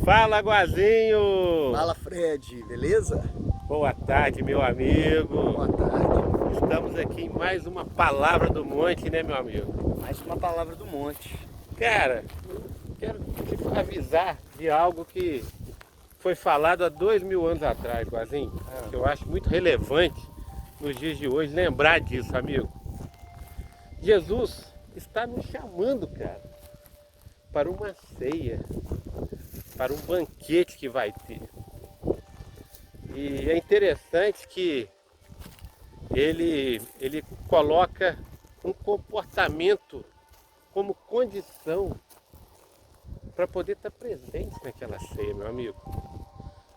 Fala, Guazinho! Fala, Fred, beleza? Boa tarde, meu amigo. Boa tarde. Estamos aqui em mais uma Palavra do Monte, né, meu amigo? Mais uma palavra do monte. Cara, quero te avisar de algo que foi falado há 2000 anos atrás, Guazinho. Que eu acho muito relevante nos dias de hoje lembrar disso, amigo. Jesus está nos chamando, cara, para uma ceia, para um banquete que vai ter. E é interessante que ele coloca um comportamento como condição para poder estar presente naquela ceia, meu amigo.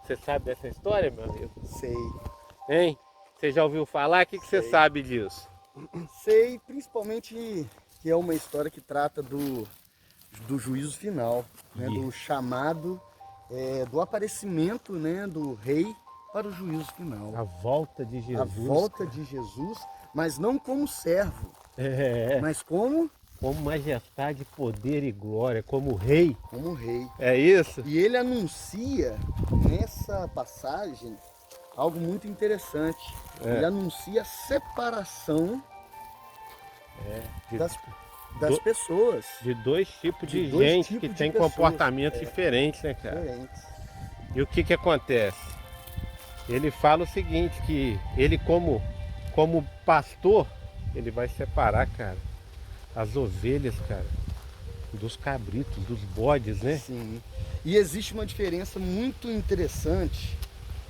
Você sabe dessa história, meu amigo? Sei. Hein? Você já ouviu falar? O que você Sei. sabe disso? Sei, principalmente que é uma história que trata do juízo final, né? Do chamado, do aparecimento, né? Do rei para o juízo final. A volta de Jesus. A volta de Jesus, mas não como servo, mas como majestade, poder e glória, como rei. como rei. É isso? E ele anuncia nessa passagem algo muito interessante. Ele anuncia a separação De, das pessoas. de dois tipos de dois gente tipos que de tem pessoas. comportamentos diferentes, né, cara? Diferentes. E o que acontece? Ele fala o seguinte, que ele como pastor, ele vai separar, cara, as ovelhas, cara, dos cabritos, dos bodes, né? Sim. E existe uma diferença muito interessante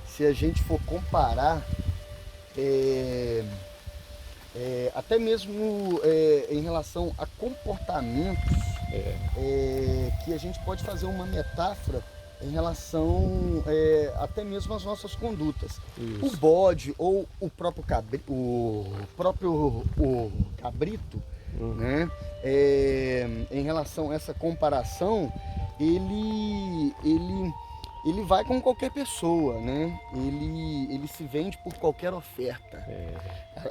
se a gente for comparar até mesmo em relação a comportamentos, que a gente pode fazer uma metáfora em relação até mesmo às nossas condutas. Isso. O bode ou o próprio cabrito, né? Em relação a essa comparação, ele vai com qualquer pessoa, né? Ele se vende por qualquer oferta.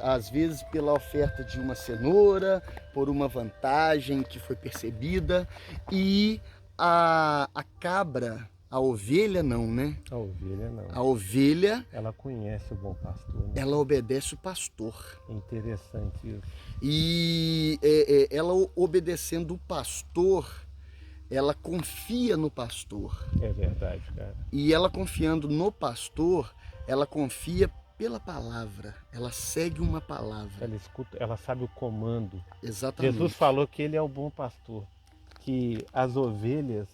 Às vezes pela oferta de uma cenoura, por uma vantagem que foi percebida. E a cabra, a ovelha não, né? A ovelha não. A ovelha, Ela conhece o bom pastor, né? ela obedece o pastor. É interessante isso. E ela obedecendo o pastor, ela confia no pastor. É verdade, cara. E ela confiando no pastor, ela confia pela palavra. Ela segue uma palavra. Ela escuta, ela sabe o comando. Exatamente. Jesus falou que ele é o bom pastor, que as ovelhas,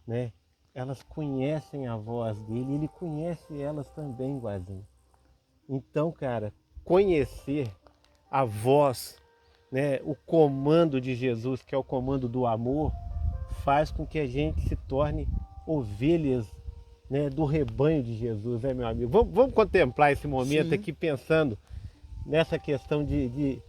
né, elas conhecem a voz dele, e ele conhece elas também, Guazinho. Então, cara, conhecer a voz, né, o comando de Jesus, que é o comando do amor, faz com que a gente se torne ovelhas, né, do rebanho de Jesus, né, meu amigo? Vamos contemplar esse momento. Sim. Aqui pensando nessa questão de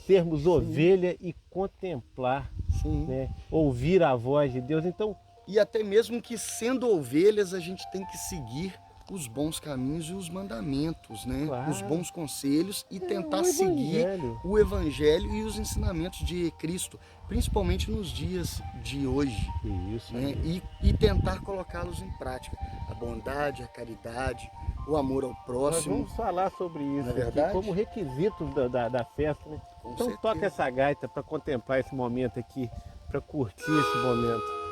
sermos Sim. ovelha e contemplar, Sim. né, ouvir a voz de Deus. Então, e até mesmo que sendo ovelhas a gente tem que seguir os bons caminhos e os mandamentos, né? Claro. Os bons conselhos e tentar seguir o evangelho e os ensinamentos de Cristo, principalmente nos dias de hoje. Isso, né? E tentar colocá-los em prática. A bondade, a caridade, o amor ao próximo. Nós vamos falar sobre isso, não é verdade? como requisitos da festa, né? Com então certeza. Toca essa gaita para contemplar esse momento aqui, para curtir esse momento.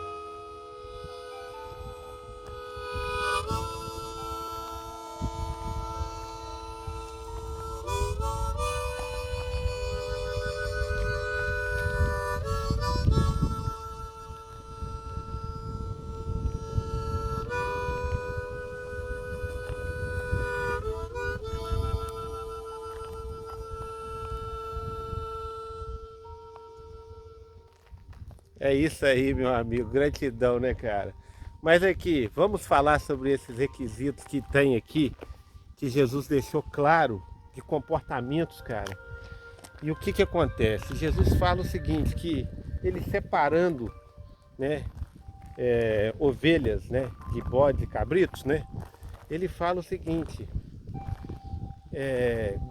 É isso aí, meu amigo. Gratidão, né, cara? Mas aqui, vamos falar sobre esses requisitos que tem aqui, que Jesus deixou claro, de comportamentos, cara. E o que acontece? Jesus fala o seguinte, que ele separando, né, ovelhas, né, de bode e cabritos, né? Ele fala o seguinte,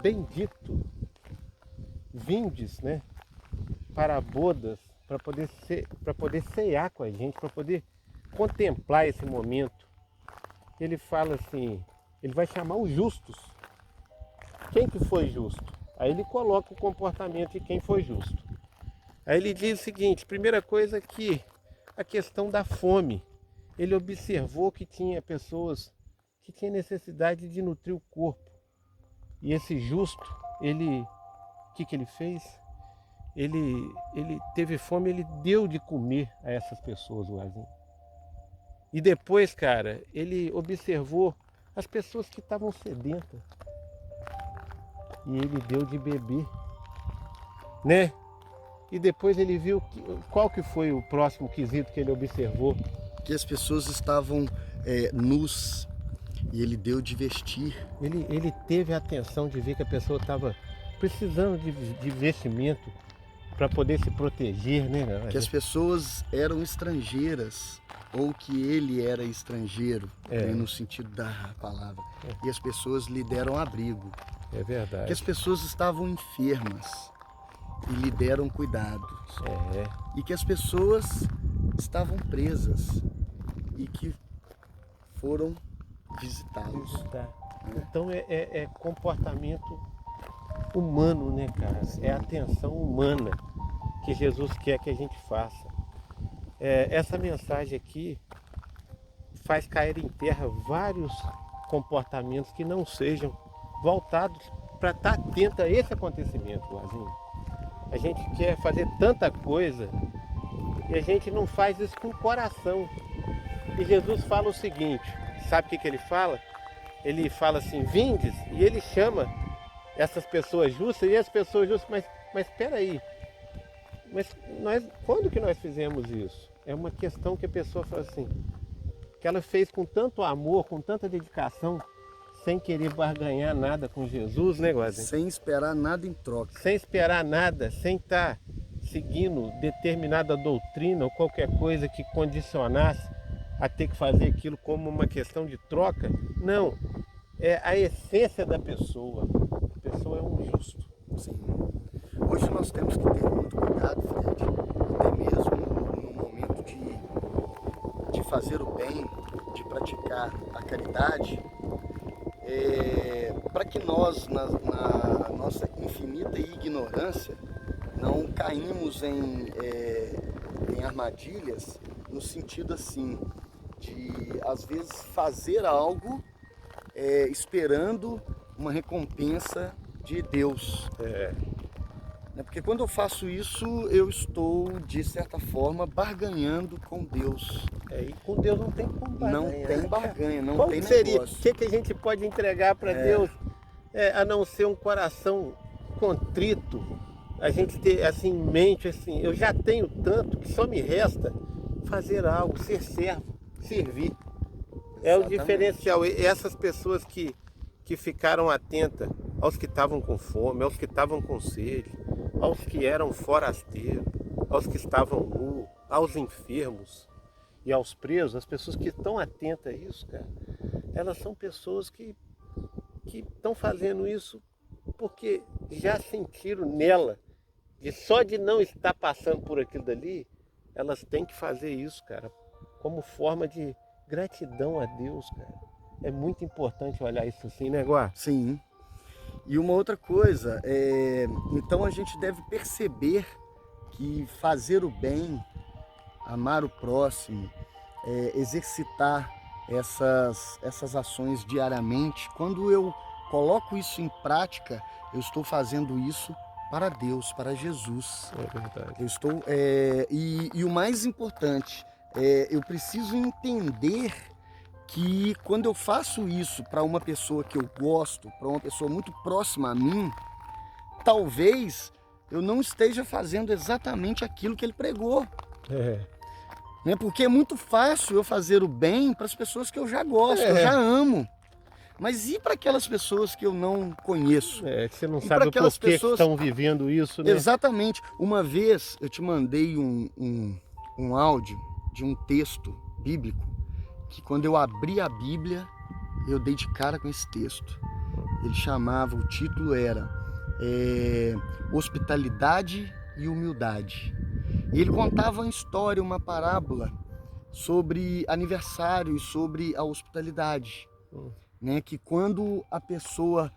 bendito, vindes, né, para bodas, para poder cear com a gente, para poder contemplar esse momento, ele fala assim, ele vai chamar os justos. Quem que foi justo? Aí ele coloca o comportamento de quem foi justo. Aí ele diz o seguinte, primeira coisa que a questão da fome. Ele observou que tinha pessoas que tinham necessidade de nutrir o corpo. E esse justo, o que ele fez? Ele teve fome, ele deu de comer a essas pessoas, o Guazinho. E depois, cara, ele observou as pessoas que estavam sedentas. E ele deu de beber, né? E depois ele viu qual que foi o próximo quesito que ele observou. Que as pessoas estavam nus e ele deu de vestir. Ele teve a atenção de ver que a pessoa estava precisando de vestimento para poder se proteger, né? Que as pessoas eram estrangeiras ou que ele era estrangeiro, né, no sentido da palavra. E as pessoas lhe deram abrigo. É verdade. Que as pessoas estavam enfermas e lhe deram cuidados. E que as pessoas estavam presas e que foram visitá-los. Então é comportamento humano, né, cara? É atenção humana que Jesus quer que a gente faça. Essa mensagem aqui faz cair em terra vários comportamentos que não sejam voltados para estar atento a esse acontecimento, Guazinho. A gente quer fazer tanta coisa e a gente não faz isso com o coração. E Jesus fala o seguinte, sabe o que ele fala? Ele fala assim, vindes, e ele chama essas pessoas justas, e as pessoas justas, mas espera aí, quando que nós fizemos isso? É uma questão que a pessoa fala assim, que ela fez com tanto amor, com tanta dedicação, sem querer barganhar nada com Jesus, né, Guazinho? Sem esperar nada em troca. Sem esperar nada, sem estar seguindo determinada doutrina ou qualquer coisa que condicionasse a ter que fazer aquilo como uma questão de troca. Não, é a essência da pessoa. A pessoa é um justo. Sim. Hoje nós temos que ter muito cuidado, Fred, até mesmo no momento de fazer o bem, de praticar a caridade, para que nós, na nossa infinita ignorância, não caímos em armadilhas no sentido assim, de às vezes fazer algo esperando uma recompensa de Deus. Porque quando eu faço isso, eu estou, de certa forma, barganhando com Deus. E com Deus não tem como barganhar. Não tem barganha, não Qual tem seria? negócio. O que a gente pode entregar para Deus, a não ser um coração contrito? A gente ter assim em mente, assim, eu já tenho tanto que só me resta fazer algo, ser servo, servir. É o diferencial. E essas pessoas que ficaram atentas aos que estavam com fome, aos que estavam com sede, aos que eram forasteiros, aos que estavam nus, aos enfermos e aos presos, as pessoas que estão atentas a isso, cara, elas são pessoas que estão fazendo isso porque já sentiram nela, só de não estar passando por aquilo dali, elas têm que fazer isso, cara, como forma de gratidão a Deus, cara. É muito importante olhar isso assim, né, Guá? Sim. E uma outra coisa, então a gente deve perceber que fazer o bem, amar o próximo, exercitar essas ações diariamente, quando eu coloco isso em prática, eu estou fazendo isso para Deus, para Jesus. É verdade. Eu estou, e o mais importante, eu preciso entender que quando eu faço isso para uma pessoa que eu gosto, para uma pessoa muito próxima a mim, talvez eu não esteja fazendo exatamente aquilo que ele pregou. Né? Porque é muito fácil eu fazer o bem para as pessoas que eu já gosto, eu já amo. Mas e para aquelas pessoas que eu não conheço? Que você não sabe o porquê que estão vivendo isso, né? Exatamente. Uma vez eu te mandei um áudio de um texto bíblico que quando eu abri a Bíblia, eu dei de cara com esse texto. Ele chamava, o título era Hospitalidade e Humildade. E ele contava uma história, uma parábola sobre aniversário e sobre a hospitalidade, né? Que quando a pessoa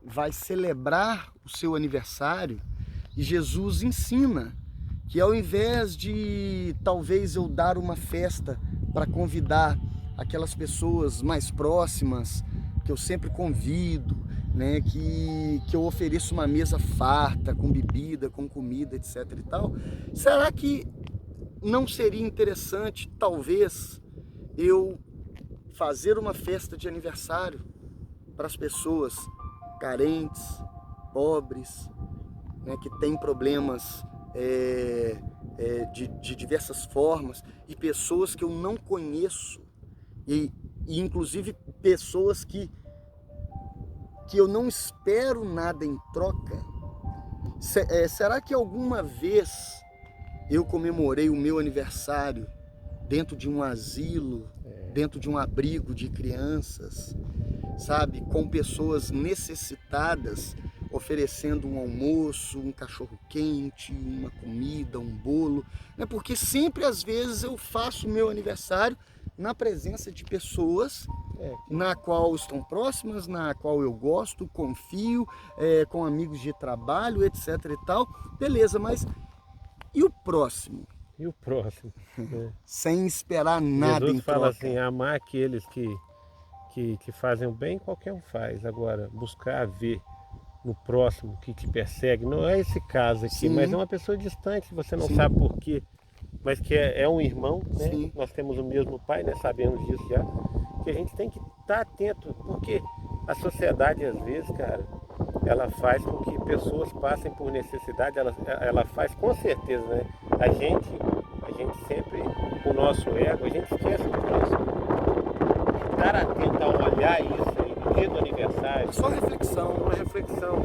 vai celebrar o seu aniversário, e Jesus ensina que ao invés de talvez eu dar uma festa para convidar aquelas pessoas mais próximas, que eu sempre convido, né, que eu ofereço uma mesa farta, com bebida, com comida, etc e tal, será que não seria interessante, talvez, eu fazer uma festa de aniversário para as pessoas carentes, pobres, né, que têm problemas de diversas formas, e pessoas que eu não conheço, e inclusive pessoas que eu não espero nada em troca? Será que alguma vez eu comemorei o meu aniversário dentro de um asilo, dentro de um abrigo de crianças, sabe, com pessoas necessitadas, oferecendo um almoço, um cachorro quente, uma comida, um bolo, né? Porque sempre, às vezes, eu faço o meu aniversário na presença de pessoas na qual estão próximas, na qual eu gosto, confio, com amigos de trabalho, etc e tal, beleza, mas e o próximo? E o próximo? Sem esperar nada Jesus em fala troca. assim, amar aqueles que fazem o bem, qualquer um faz. Agora, buscar ver no próximo que te persegue, não é esse caso aqui, Sim. mas é uma pessoa distante, você não Sim. sabe por quê, mas que é um irmão, né? Sim. Nós temos o mesmo pai, né? Sabemos disso já, que a gente tem que estar atento, porque a sociedade, às vezes, cara, ela faz com que pessoas passem por necessidade, ela faz com certeza, né? A gente sempre, o nosso ego, a gente esquece do próximo. Estar atento a olhar isso aí no dia do aniversário. Só reflexão. Uma reflexão.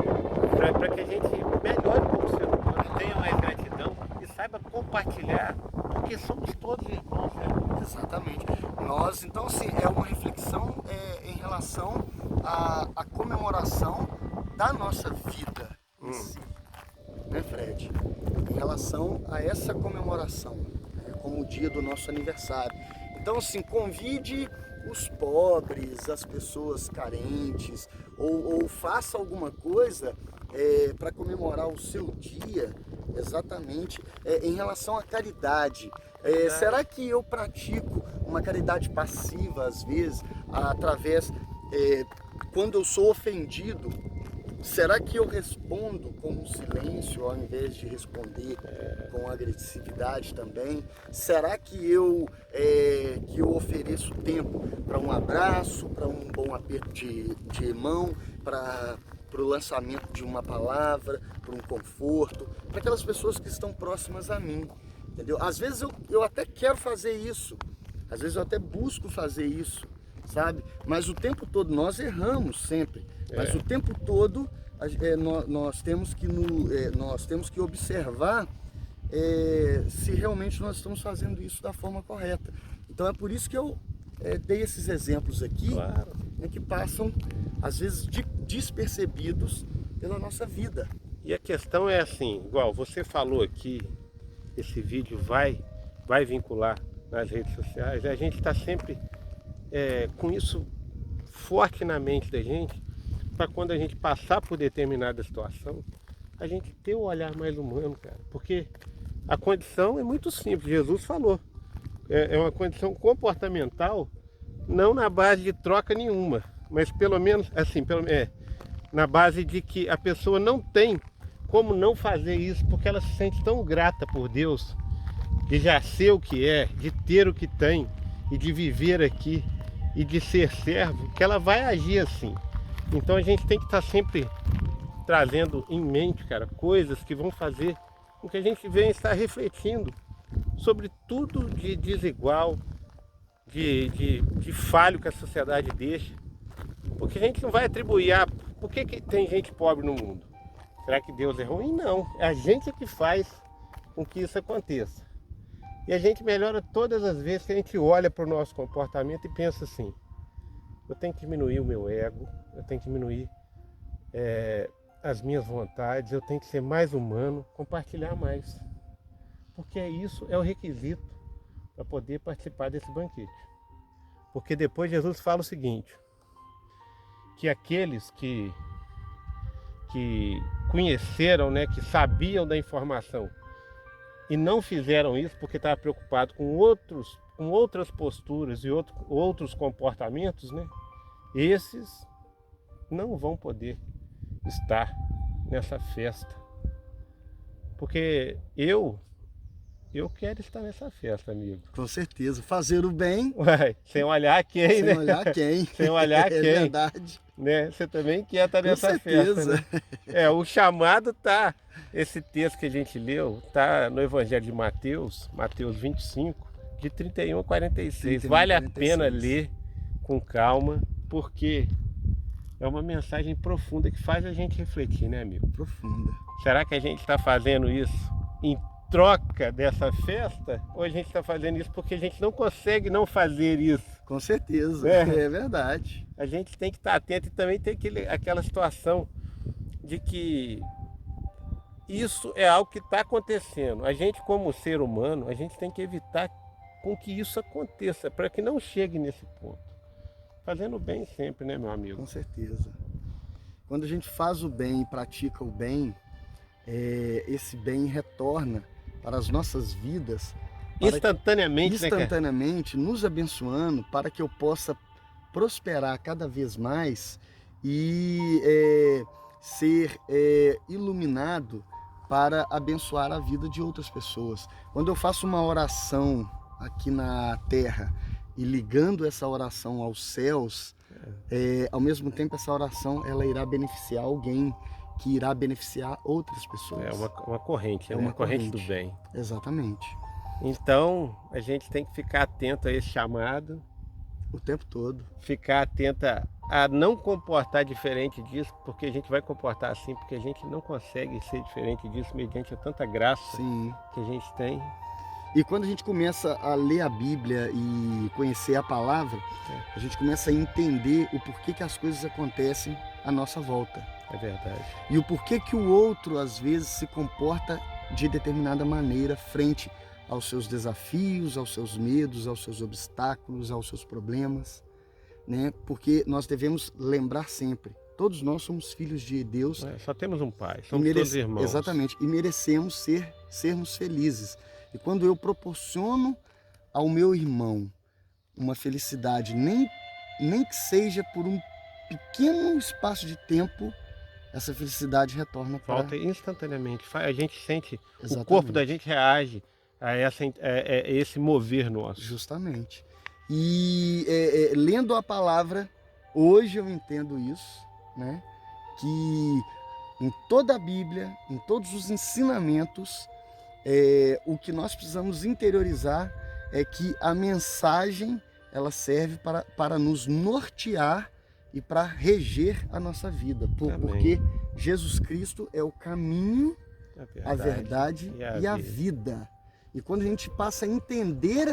Para que a gente melhore como ser humano, tenha mais gratidão e saiba compartilhar, porque somos todos irmãos, né? Exatamente. Nós, então, assim, é uma reflexão em relação à comemoração da nossa vida em si, né, Fred? Em relação a essa comemoração, como o dia do nosso aniversário. Então, assim, convide os pobres, as pessoas carentes, ou faça alguma coisa para comemorar o seu dia, exatamente, em relação à caridade. Será que eu pratico uma caridade passiva, às vezes, através, quando eu sou ofendido? Será que eu respondo com um silêncio ao invés de responder com agressividade também? Será que eu ofereço tempo para um abraço, para um bom aperto de mão, para o lançamento de uma palavra, para um conforto, para aquelas pessoas que estão próximas a mim, entendeu? Às vezes eu até quero fazer isso, às vezes eu até busco fazer isso, sabe? Mas o tempo todo, nós erramos sempre, mas o tempo todo nós temos que observar se realmente nós estamos fazendo isso da forma correta. Então é por isso que eu dei esses exemplos aqui, Claro. né, que passam, às vezes, despercebidos pela nossa vida. E a questão é assim, igual você falou aqui, esse vídeo vai vincular nas redes sociais, a gente está sempre com isso forte na mente da gente, para quando a gente passar por determinada situação, a gente ter o olhar mais humano, cara. Porque a condição é muito simples, Jesus falou. É uma condição comportamental, não na base de troca nenhuma, mas pelo menos, assim, na base de que a pessoa não tem como não fazer isso, porque ela se sente tão grata por Deus, de já ser o que é, de ter o que tem, e de viver aqui, e de ser servo, que ela vai agir assim. Então a gente tem que estar sempre trazendo em mente, cara, coisas que vão fazer com que a gente venha estar refletindo sobre tudo de desigual, de falho que a sociedade deixa. Porque a gente não vai atribuir, por que tem gente pobre no mundo? Será que Deus é ruim? Não, é a gente que faz com que isso aconteça. E a gente melhora todas as vezes que a gente olha para o nosso comportamento e pensa assim, eu tenho que diminuir o meu ego, eu tenho que diminuir as minhas vontades, eu tenho que ser mais humano, compartilhar mais. Porque isso é o requisito para poder participar desse banquete. Porque depois Jesus fala o seguinte, que aqueles que conheceram, né, que sabiam da informação e não fizeram isso porque estavam preocupados com outras posturas e outros comportamentos, né, esses não vão poder estar nessa festa. Porque eu quero estar nessa festa, amigo. Com certeza. Fazer o bem. Uai, sem olhar quem, né? Sem olhar quem. Sem olhar quem. É verdade. Né? Você também quer estar nessa Com certeza. festa, né? O chamado tá, esse texto que a gente leu, tá no Evangelho de Mateus, Mateus 25, de 31 a 46. Vale a pena ler com calma, porque é uma mensagem profunda que faz a gente refletir, né, amigo? Profunda. Será que a gente está fazendo isso em troca dessa festa? Ou a gente está fazendo isso porque a gente não consegue não fazer isso? Com certeza, é verdade. A gente tem que estar atento e também tem aquela situação de que isso é algo que está acontecendo. A gente, como ser humano, a gente tem que evitar com que isso aconteça, para que não chegue nesse ponto. Fazendo bem sempre, né, meu amigo? Com certeza. Quando a gente faz o bem e pratica o bem, esse bem retorna para as nossas vidas instantaneamente, nos abençoando, para que eu possa prosperar cada vez mais e ser iluminado para abençoar a vida de outras pessoas. Quando eu faço uma oração aqui na terra e ligando essa oração aos céus, ao mesmo tempo essa oração ela irá beneficiar alguém, que irá beneficiar outras pessoas. É uma corrente, uma corrente do bem. Exatamente. Então, a gente tem que ficar atento a esse chamado. O tempo todo. Ficar atento a não comportar diferente disso, porque a gente vai comportar assim, porque a gente não consegue ser diferente disso mediante a tanta graça que a gente tem. E quando a gente começa a ler a Bíblia e conhecer a palavra, a gente começa a entender o porquê que as coisas acontecem à nossa volta. É verdade. E o porquê que o outro, às vezes, se comporta de determinada maneira frente aos seus desafios, aos seus medos, aos seus obstáculos, aos seus problemas, né? Porque nós devemos lembrar sempre, todos nós somos filhos de Deus. Só temos um pai, somos todos irmãos. Exatamente, e merecemos sermos felizes. E quando eu proporciono ao meu irmão uma felicidade, nem que seja por um pequeno espaço de tempo, essa felicidade retorna para... Volta instantaneamente. A gente sente, Exatamente. O corpo da gente reage a esse mover nosso. Justamente. E lendo a palavra, hoje eu entendo isso, né? Que em toda a Bíblia, em todos os ensinamentos, o que nós precisamos interiorizar é que a mensagem ela serve para nos nortear e para reger a nossa vida, porque Jesus Cristo é o caminho, a verdade e a vida. E quando a gente passa a entender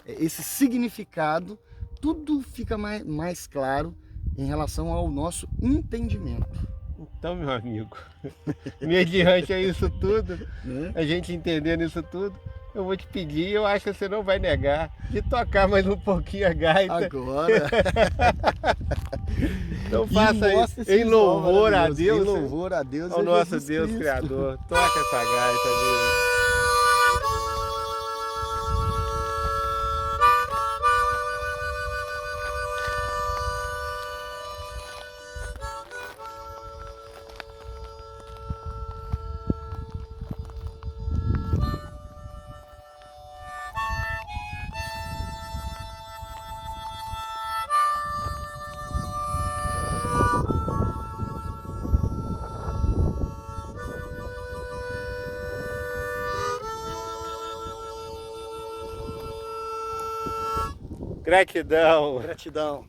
esse significado, tudo fica mais claro em relação ao nosso entendimento. Então, meu amigo, mediante a isso tudo, a gente entendendo isso tudo, eu vou te pedir, eu acho que você não vai negar, de tocar mais um pouquinho a gaita. Agora! Então faça isso em louvor a Deus, em louvor a Deus, ao nosso Deus Criador. Toca essa gaita, Deus. Gratidão. Gratidão.